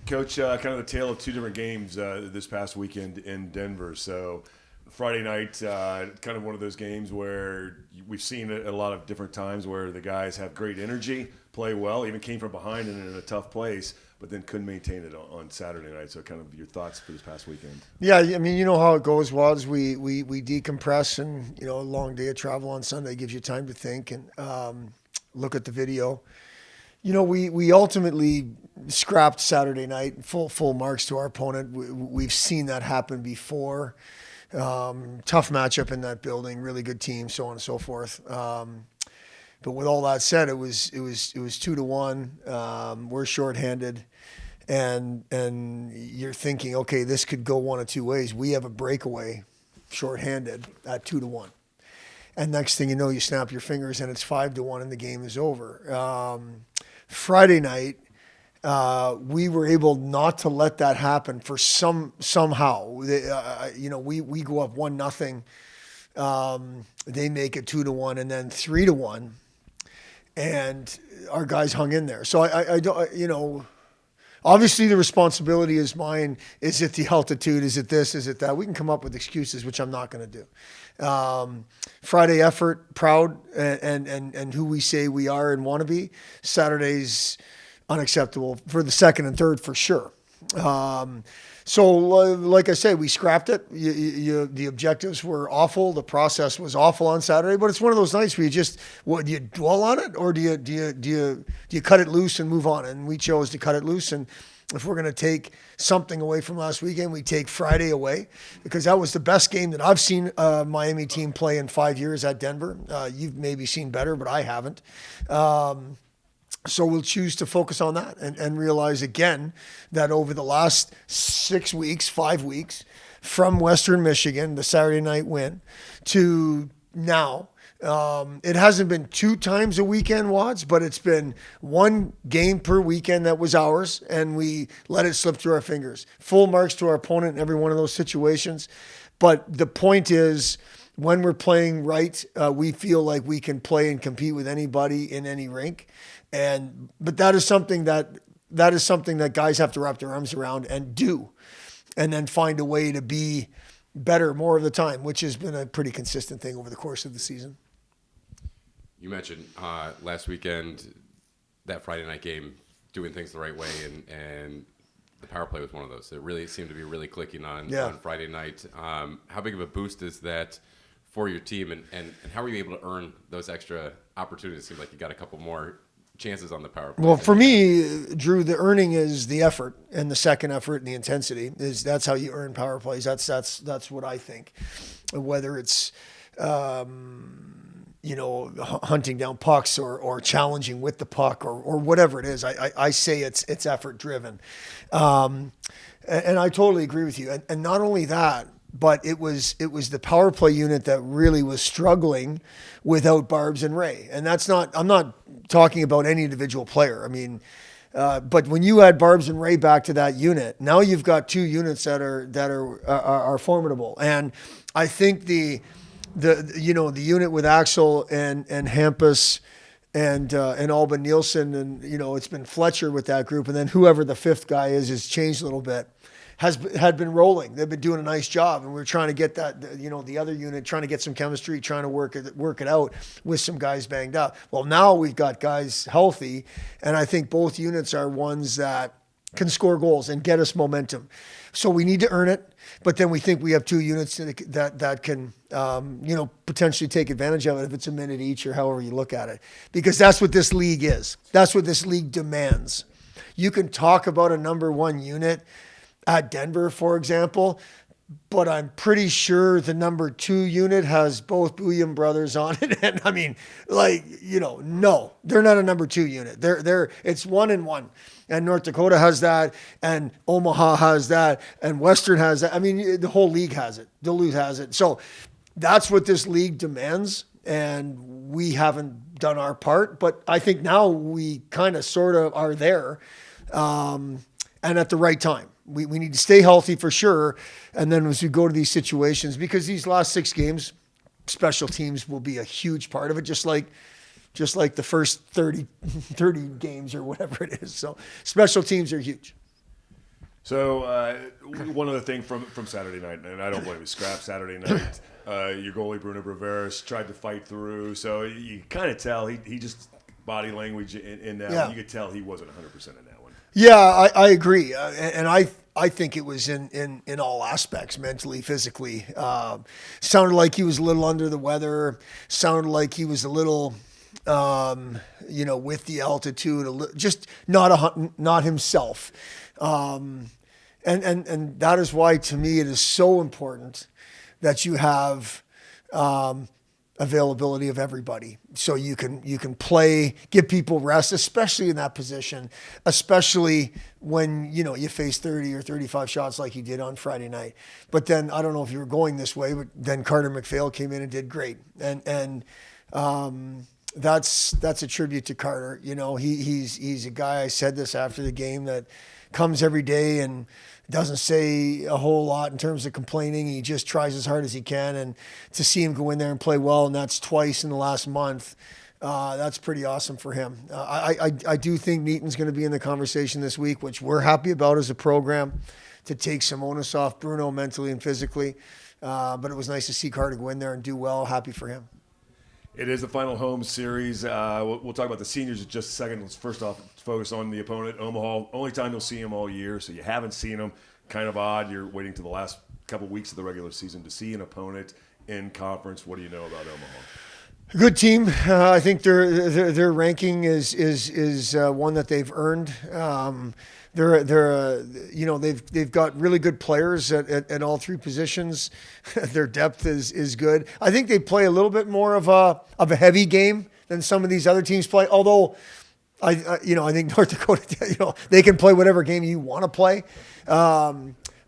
Coach, kind of the tale of two different games this past weekend in Denver. So Friday night, kind of one of those games where we've seen it at a lot of different times where the guys have great energy, play well, even came from behind and in a tough place, but then couldn't maintain it on Saturday night. So kind of your thoughts for this past weekend. Yeah, I mean, you know how it goes, Wads. We decompress, and, a long day of travel on Sunday gives you time to think and look at the video. We ultimately scrapped Saturday night, full marks to our opponent. We've seen that happen before. Tough matchup in that building, really good team, so on and so forth. But with all that said, it was 2-1. We're shorthanded, and you're thinking, okay, this could go one of two ways. We have a breakaway, shorthanded at 2-1, and next thing you know, you snap your fingers and it's 5-1, and the game is over. Friday night, we were able not to let that happen for somehow. We go up 1-0. They make it 2-1 and then 3-1, and our guys hung in there. So I don't, obviously the responsibility is mine. Is it the altitude? Is it this? Is it that? We can come up with excuses, which I'm not going to do. Friday effort, proud, and who we say we are and want to be. Saturday's unacceptable for the second and third for sure. So like I say, we scrapped it. The objectives were awful. The process was awful on Saturday, but it's one of those nights where do you dwell on it, or do you cut it loose and move on? And we chose to cut it loose. And if we're going to take something away from last weekend, we take Friday away, because that was the best game that I've seen a Miami team play in 5 years at Denver. You've maybe seen better, but I haven't. So we'll choose to focus on that and realize again that over the last 5 weeks, from Western Michigan, the Saturday night win, to now, it hasn't been 2 times a weekend, Watts, but it's been one game per weekend that was ours, and we let it slip through our fingers. Full marks to our opponent in every one of those situations. But the point is, when we're playing right, we feel like we can play and compete with anybody in any rink. But that is something that guys have to wrap their arms around and do, and then find a way to be better more of the time, which has been a pretty consistent thing over the course of the season. You mentioned last weekend, that Friday night game, doing things the right way, and the power play was one of those. It really seemed to be really clicking on Friday night. How big of a boost is that for your team, and how were you able to earn those extra opportunities? It seemed like you got a couple more chances on the power play. Well, for me, Drew, the earning is the effort, and the second effort and the intensity that's how you earn power plays. That's what I think. Whether it's hunting down pucks or challenging with the puck or whatever it is, I say it's effort driven, and I totally agree with you. And not only that, but it was the power play unit that really was struggling without Barbs and Ray. And I'm not talking about any individual player. I mean, but when you add Barbs and Ray back to that unit, now you've got 2 units that are formidable. And I think the unit with Axel and Hampus and Alban Nielsen, and it's been Fletcher with that group, and then whoever the 5th guy is has changed a little bit. Had been rolling. They've been doing a nice job, and we're trying to get that, the other unit, trying to get some chemistry, trying to work it out with some guys banged up. Well, now we've got guys healthy, and I think both units are ones that can score goals and get us momentum. So we need to earn it, but then we think we have 2 units that can, potentially take advantage of it if it's a minute each or however you look at it, because that's what this league is. That's what this league demands. You can talk about a number 1 unit at Denver, for example, but I'm pretty sure the number 2 unit has both Bouillon brothers on it. And I mean, no, they're not a number 2 unit. It's 1 and 1. And North Dakota has that, and Omaha has that, and Western has that. I mean, the whole league has it. Duluth has it. So that's what this league demands, and we haven't done our part. But I think now we kind of sort of are there, and at the right time. We need to stay healthy for sure. And then as we go to these situations, because these last 6 games, special teams will be a huge part of it, just like the first 30 games or whatever it is. So special teams are huge. So one other thing from Saturday night, and I don't blame you, scrap Saturday night. Your goalie Bruno Braveras tried to fight through, so you kind of tell he just body language in that one. You could tell he wasn't 100% in that one. Yeah, I agree, and I think it was in all aspects, mentally, physically. Sounded like he was a little under the weather. Sounded like he was a little, with the altitude, just not himself. And that is why, to me, it is so important that you have availability of everybody, so you can play, give people rest, especially in that position, especially when you face 30 or 35 shots like you did on Friday night. But then I don't know if you were going this way, but then Carter McPhail came in and did great, and that's a tribute to Carter. He's a guy, I said this after the game, that comes every day and doesn't say a whole lot in terms of complaining. He just tries as hard as he can, and to see him go in there and play well, and that's twice in the last month, that's pretty awesome for him. I do think Neaton's going to be in the conversation this week, which we're happy about as a program, to take some onus off Bruno mentally and physically. But it was nice to see Carter go in there and do well. Happy for him. It is the final home series. We'll talk about the seniors in just a second. Let's first off focus on the opponent, Omaha. Only time you'll see them all year, so you haven't seen them. Kind of odd. You're waiting to the last couple weeks of the regular season to see an opponent in conference. What do you know about Omaha? Good team. I think their ranking is one that they've earned. They've got really good players at all three positions. Their depth is good. I think they play a little bit more of a heavy game than some of these other teams play. Although I think North Dakota, they can play whatever game you want to play.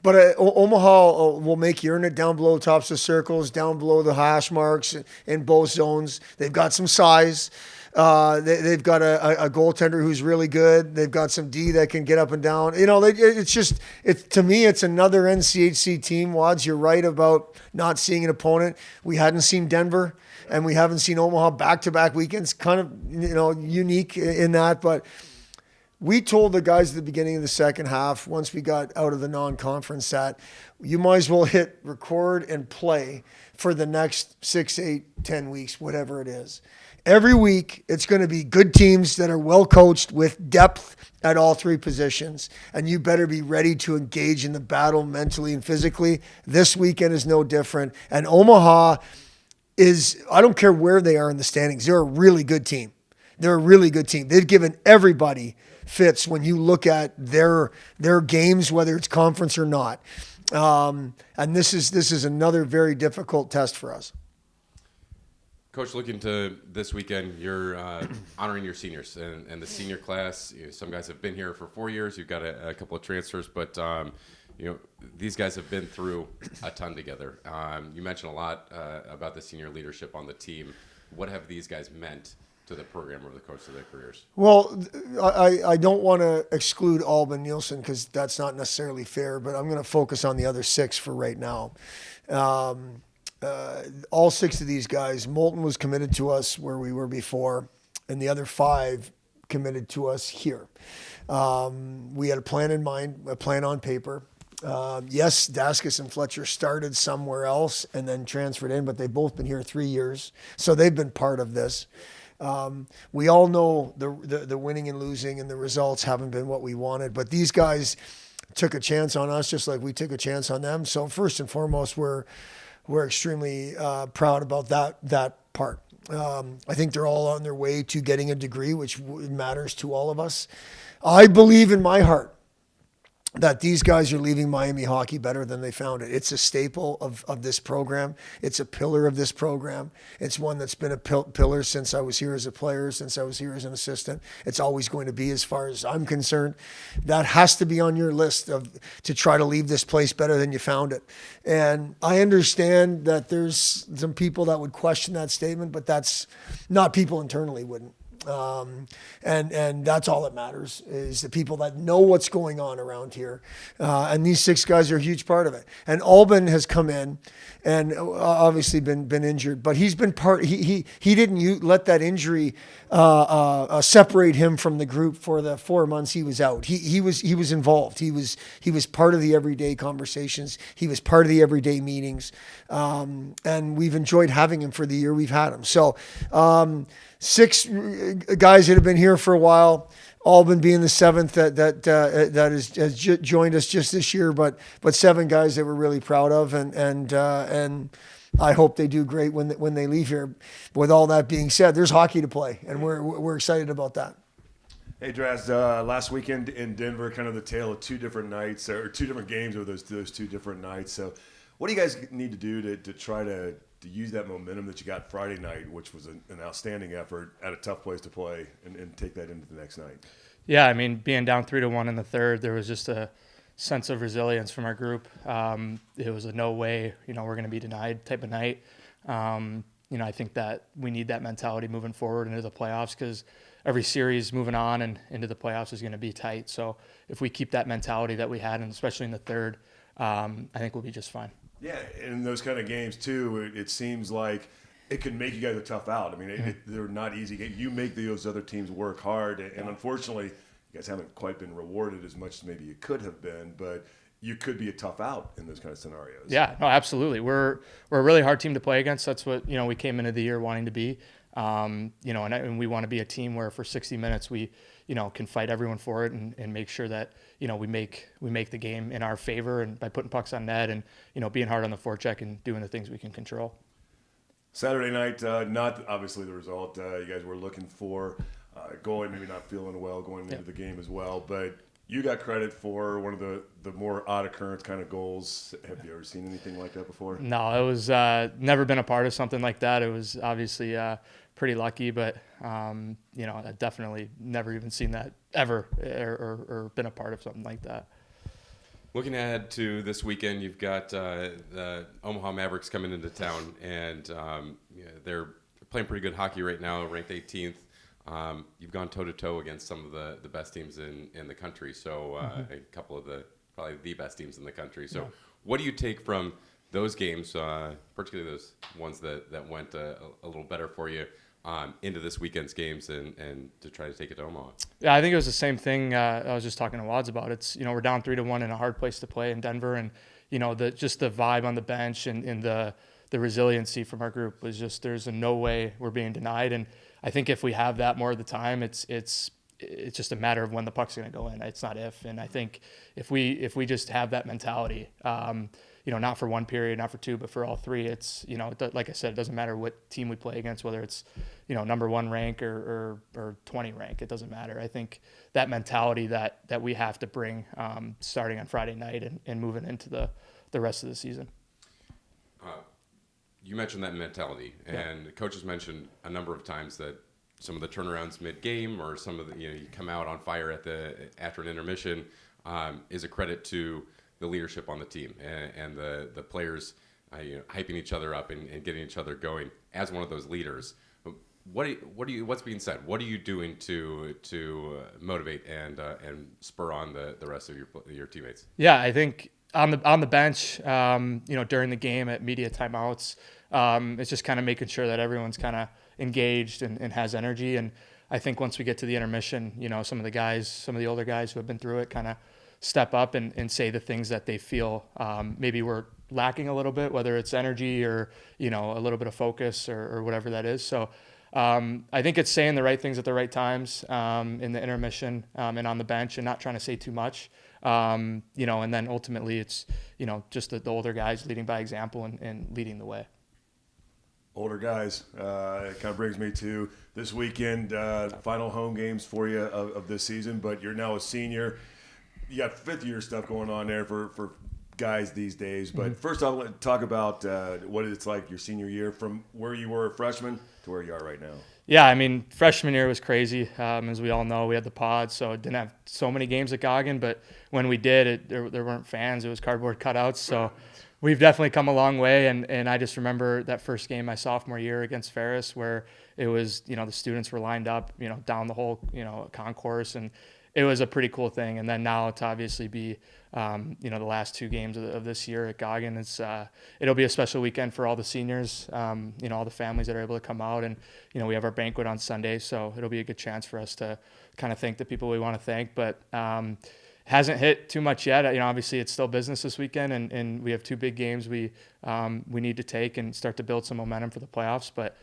But Omaha will make you earn it down below the tops of circles, down below the hash marks in both zones. They've got some size. They've got a goaltender who's really good. They've got some D that can get up and down. To me, it's another NCHC team. Wads, you're right about not seeing an opponent. We hadn't seen Denver, and we haven't seen Omaha back-to-back weekends. Kind of, unique in that, but we told the guys at the beginning of the second half, once we got out of the non-conference, that you might as well hit record and play for the next 6, 8, 10 weeks, whatever it is. Every week, it's going to be good teams that are well coached with depth at all three positions, and you better be ready to engage in the battle mentally and physically. This weekend is no different, and Omaha is, I don't care where they are in the standings, they're a really good team. They're a really good team. They've given everybody fits when you look at their games, whether it's conference or not. And this is another very difficult test for us. Coach, looking to this weekend, you're honoring your seniors and the senior class. Some guys have been here for 4 years. You've got a couple of transfers, but these guys have been through a ton together. You mentioned a lot about the senior leadership on the team. What have these guys meant to the program over the course of their careers? Well, I don't want to exclude Alban Nielsen because that's not necessarily fair, but I'm going to focus on the other 6 for right now. All 6 of these guys, Moulton was committed to us where we were before, and the other 5 committed to us here. We had a plan in mind, a plan on paper. Yes, Daskus and Fletcher started somewhere else and then transferred in, but they've both been here 3 years, so they've been part of this. We all know the winning and losing and the results haven't been what we wanted, but these guys took a chance on us just like we took a chance on them. So first and foremost, we're extremely proud about that part. I think they're all on their way to getting a degree, which matters to all of us. I believe in my heart that these guys are leaving Miami hockey better than they found it. It's a staple of this program. It's a pillar of this program. It's one that's been a pillar since I was here as a player, since I was here as an assistant. It's always going to be, as far as I'm concerned. That has to be on your list to try to leave this place better than you found it. And I understand that there's some people that would question that statement, but that's not, people internally wouldn't. And that's all that matters, is the people that know what's going on around here. And these 6 guys are a huge part of it. And Albin has come in and obviously been injured, but he's been part. He didn't let that injury separate him from the group for the 4 months he was out. He was involved. He was part of the everyday conversations. He was part of the everyday meetings, and we've enjoyed having him for the year we've had him. So 6 guys that have been here for a while. Albin being the 7th that has joined us just this year, but 7 guys that we're really proud of, and I hope they do great when they leave here. With all that being said, there's hockey to play, and we're excited about that. Hey, Draz, last weekend in Denver, kind of the tale of 2 different nights, or 2 different games of those 2 different nights. So what do you guys need to do to try to use that momentum that you got Friday night, which was an outstanding effort at a tough place to play, and take that into the next night? Yeah, I mean, being down 3-1 in the third, there was just a sense of resilience from our group. It was a no way, we're going to be denied type of night. I think that we need that mentality moving forward into the playoffs, because every series moving on and into the playoffs is going to be tight. So if we keep that mentality that we had, and especially in the third, I think we'll be just fine. Yeah, in those kind of games too, it seems like it can make you guys a tough out. I mean, they're not easy games. You make those other teams work hard, and unfortunately, you guys haven't quite been rewarded as much as maybe you could have been, but you could be a tough out in those kind of scenarios. Yeah, no, absolutely. We're a really hard team to play against. That's what, we came into the year wanting to be. And we want to be a team where for 60 minutes we, can fight everyone for it and make sure that, we make the game in our favor, and by putting pucks on net and, being hard on the forecheck and doing the things we can control. Saturday night, not obviously the result you guys were looking for, going, maybe not feeling well going into the game as well, but you got credit for one of the more odd occurrence kind of goals. Have you ever seen anything like that before? No, it was never been a part of something like that. It was obviously pretty lucky, but I definitely never even seen that ever, or been a part of something like that. Looking ahead to this weekend, you've got the Omaha Mavericks coming into town, and they're playing pretty good hockey right now, ranked 18th. You've gone toe-to-toe against some of the best teams in the country, so a couple of probably the best teams in the country. So what do you take from those games, particularly those ones that went a little better for you, into this weekend's games and to try to take it to Omaha? Yeah, I think it was the same thing I was just talking to Wads about. It's, we're down 3-1 in a hard place to play in Denver, and, just the vibe on the bench and the resiliency from our group was just, there's no way we're being denied. And I think if we have that more of the time, it's just a matter of when the puck's going to go in. It's not if. And I think if we just have that mentality, not for one period, not for 2, but for all 3, it's, like I said, it doesn't matter what team we play against, whether it's, number 1 rank or 20 rank, it doesn't matter. I think that mentality that we have to bring, starting on Friday night and moving into the rest of the season. You mentioned that mentality, and coaches mentioned a number of times that some of the turnarounds mid-game, or some of the, you come out on fire after an intermission, is a credit to the leadership on the team and the players hyping each other up and getting each other going. As one of those leaders, what's being said? What are you doing to motivate and spur on the rest of your teammates? Yeah, I think on the bench, during the game at media timeouts, it's just kind of making sure that everyone's kind of engaged and has energy. And I think once we get to the intermission, some of the older guys who have been through it kind of step up and say the things that they feel maybe we're lacking a little bit, whether it's energy or, a little bit of focus or whatever that is. So I think it's saying the right things at the right times in the intermission and on the bench, and not trying to say too much. And then ultimately it's, just the older guys leading by example and leading the way. Older guys, it kind of brings me to this weekend, final home games for you of this season, but you're now a senior. You got fifth-year stuff going on there for guys these days. But first I want to talk about what it's like your senior year, from where you were a freshman to where you are right now. Yeah, I mean, freshman year was crazy. As we all know, we had the pod, so it didn't have so many games at Goggin. But when we did, there weren't fans. It was cardboard cutouts. So we've definitely come a long way. And I just remember that first game my sophomore year against Ferris, where it was, the students were lined up, down the whole, concourse, and it was a pretty cool thing. And then now to obviously be, the last two games of this year at Goggin, it'll be a special weekend for all the seniors, all the families that are able to come out. And, we have our banquet on Sunday, so it'll be a good chance for us to kind of thank the people we want to thank. But hasn't hit too much yet. Obviously it's still business this weekend, and we have two big games we need to take and start to build some momentum for the playoffs. But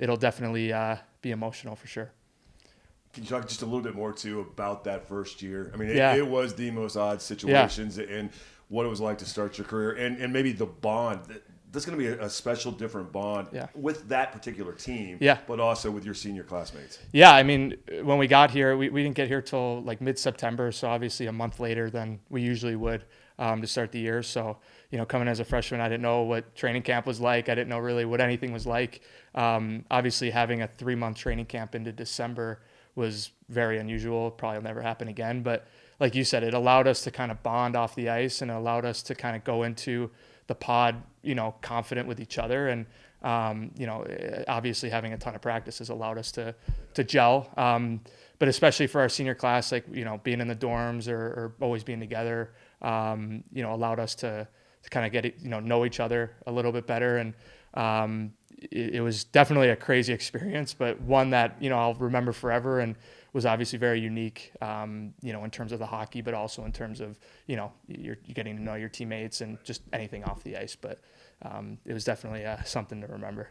it'll definitely be emotional for sure. Can you talk just a little bit more too about that first year? I mean, Yeah. it was the most odd situations, and what it was like to start your career, and maybe the bond. That's going to be a special, different bond with that particular team, but also with your senior classmates. Yeah, I mean, when we got here, we didn't get here till like mid-September, so obviously a month later than we usually would to start the year. So, coming as a freshman, I didn't know what training camp was like. I didn't know really what anything was like. Obviously, having a 3-month training camp into December was very unusual. Probably will never happen again. But like you said, it allowed us to kind of bond off the ice, and it allowed us to kind of go into the pod, confident with each other. And, obviously having a ton of practice has allowed us to gel. But especially for our senior class, like, being in the dorms or always being together, allowed us to kind of get, know each other a little bit better. And, it was definitely a crazy experience, but one that, I'll remember forever, and was obviously very unique, in terms of the hockey, but also in terms of, you're getting to know your teammates and just anything off the ice. But it was definitely something to remember.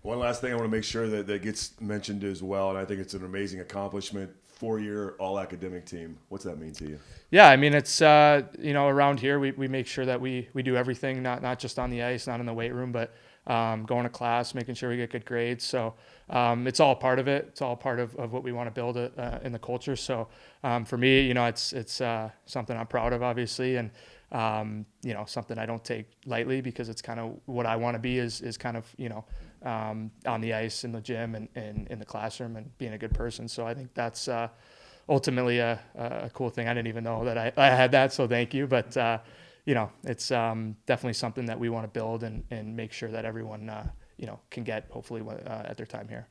One last thing I want to make sure that gets mentioned as well, and I think it's an amazing accomplishment, 4-year all-academic team. What's that mean to you? Yeah, I mean, it's, around here we make sure that we do everything, not just on the ice, not in the weight room, but going to class, making sure we get good grades. So it's all part of it. It's all part of what we want to build in the culture. So for me, it's something I'm proud of, obviously, and something I don't take lightly, because it's kind of what I want to be is kind of, on the ice, in the gym, and in the classroom, and being a good person. So I think that's ultimately a cool thing. I didn't even know that I had that, so thank you. But it's definitely something that we want to build and make sure that everyone, can get, hopefully, at their time here.